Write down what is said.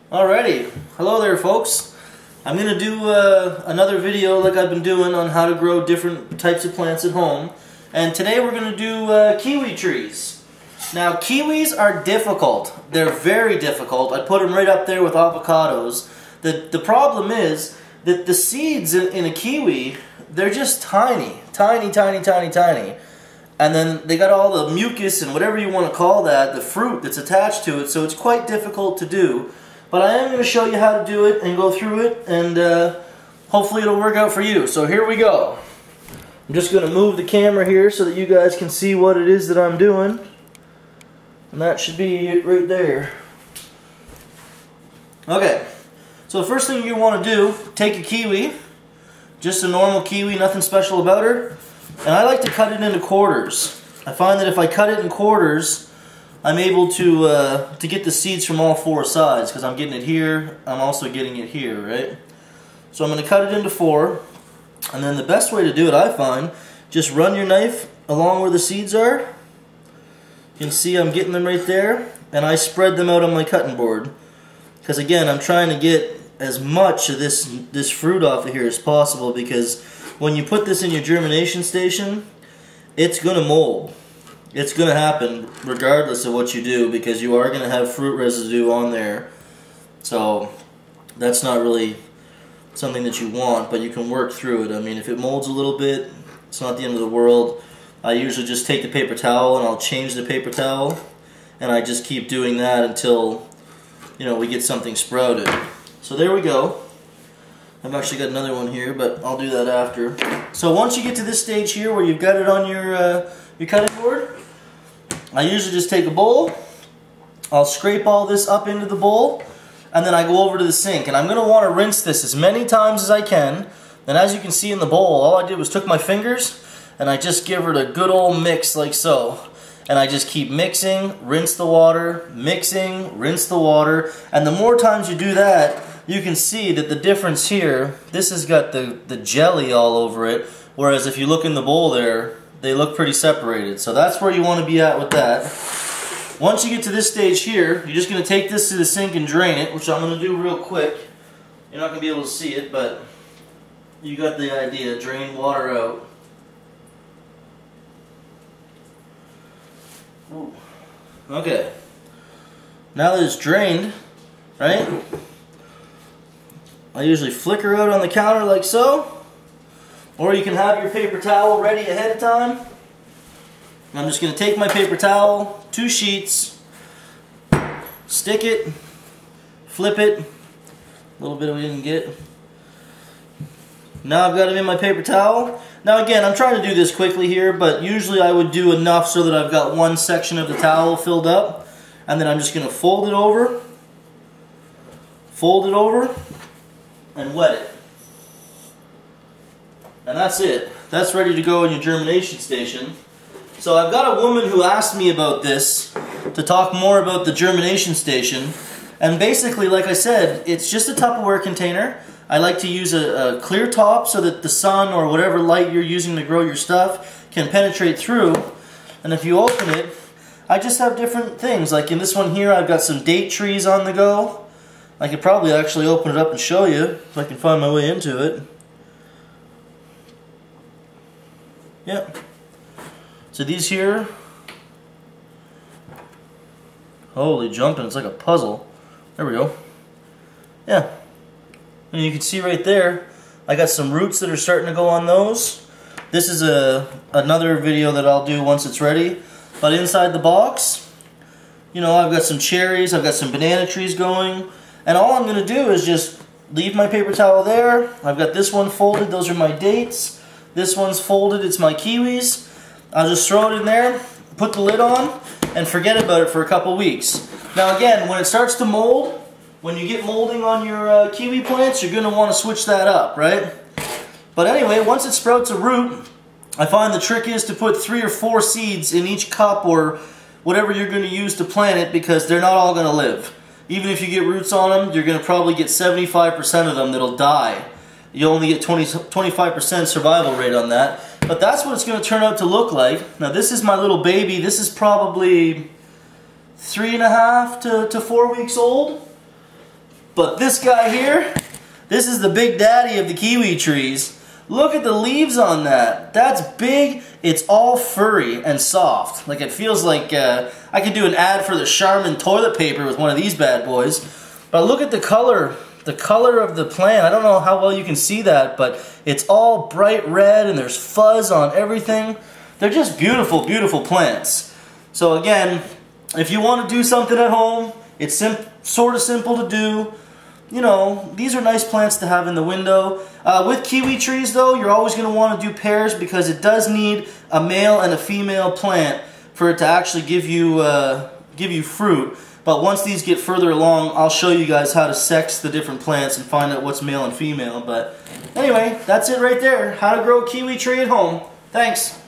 Alrighty, hello there folks. I'm going to do another video like I've been doing on how to grow different types of plants at home. And today we're going to do kiwi trees. Now kiwis are difficult. They're very difficult. I put them right up there with avocados. The problem is that the seeds in a kiwi, they're just tiny. Tiny, tiny, tiny, tiny. And then they got all the mucus and whatever you want to call that, the fruit that's attached to it, so it's quite difficult to do. But I am going to show you how to do it and go through it, and hopefully it'll work out for you. So here we go. I'm just going to move the camera here so that you guys can see what it is that I'm doing. And that should be it right there. Okay, so the first thing you want to do, take a kiwi, just a normal kiwi, nothing special about her, and I like to cut it into quarters. I find that if I cut it in quarters, I'm able to get the seeds from all four sides, because I'm getting it here, I'm also getting it here, right? So I'm going to cut it into four, and then the best way to do it, I find, just run your knife along where the seeds are. You can see I'm getting them right there, and I spread them out on my cutting board. Because again, I'm trying to get as much of this fruit off of here as possible, because when you put this in your germination station, it's going to mold. It's going to happen regardless of what you do, because you are going to have fruit residue on there. So that's not really something that you want, but you can work through it. I mean, if it molds a little bit, it's not the end of the world. I usually just take the paper towel and I'll change the paper towel, and I just keep doing that until, you know, we get something sprouted. So there we go. I've actually got another one here, but I'll do that after. So once you get to this stage here where you've got it on your cutting board, I usually just take a bowl, I'll scrape all this up into the bowl, and then I go over to the sink. And I'm going to want to rinse this as many times as I can. And as you can see in the bowl, all I did was took my fingers and I just give it a good old mix like so. And I just keep mixing, rinse the water, mixing, rinse the water. And the more times you do that, you can see that the difference here, this has got the jelly all over it, whereas if you look in the bowl there, they look pretty separated. So that's where you want to be at with that. Once you get to this stage here, you're just going to take this to the sink and drain it, which I'm going to do real quick. You're not going to be able to see it, but you got the idea. Drain water out. Ooh. Okay. Now that it's drained, right? I usually flicker out on the counter like so. Or you can have your paper towel ready ahead of time. I'm just going to take my paper towel, 2 sheets, stick it, flip it, a little bit we didn't get. Now I've got them in my paper towel. Now again, I'm trying to do this quickly here, but usually I would do enough so that I've got one section of the towel filled up, and then I'm just going to fold it over, and wet it. And that's it. That's ready to go in your germination station. So I've got a woman who asked me about this, to talk more about the germination station. And basically, like I said, it's just a Tupperware container. I like to use a clear top so that the sun or whatever light you're using to grow your stuff can penetrate through. And if you open it, I just have different things. Like in this one here, I've got some date trees on the go. I could probably actually open it up and show you if I can find my way into it. Yep. So these here, holy jumping, it's like a puzzle. There we go. Yeah. And you can see right there, I got some roots that are starting to go on those. This is another video that I'll do once it's ready. But inside the box, you know, I've got some cherries, I've got some banana trees going. And all I'm going to do is just leave my paper towel there. I've got this one folded, those are my dates. This one's folded, it's my kiwis. I'll just throw it in there, put the lid on, and forget about it for a couple weeks. Now again, when it starts to mold, when you get molding on your kiwi plants, you're going to want to switch that up, right? But anyway, once it sprouts a root, I find the trick is to put 3 or 4 seeds in each cup or whatever you're going to use to plant it, because they're not all going to live. Even if you get roots on them, you're going to probably get 75% of them that'll die. You only get 25% survival rate on that. But that's what it's going to turn out to look like. Now this is my little baby. This is probably 3.5 to 4 weeks old. But this guy here, this is the big daddy of the kiwi trees. Look at the leaves on that. That's big. It's all furry and soft. Like it feels like I could do an ad for the Charmin toilet paper with one of these bad boys. But look at the color of the plant. I don't know how well you can see that, but it's all bright red and there's fuzz on everything. They're just beautiful, beautiful plants. So again, if you want to do something at home, it's sort of simple to do. You know, these are nice plants to have in the window. With kiwi trees though, you're always going to want to do pairs because it does need a male and a female plant for it to actually give you fruit. But once these get further along, I'll show you guys how to sex the different plants and find out what's male and female. But anyway, that's it right there. How to grow a kiwi tree at home. Thanks.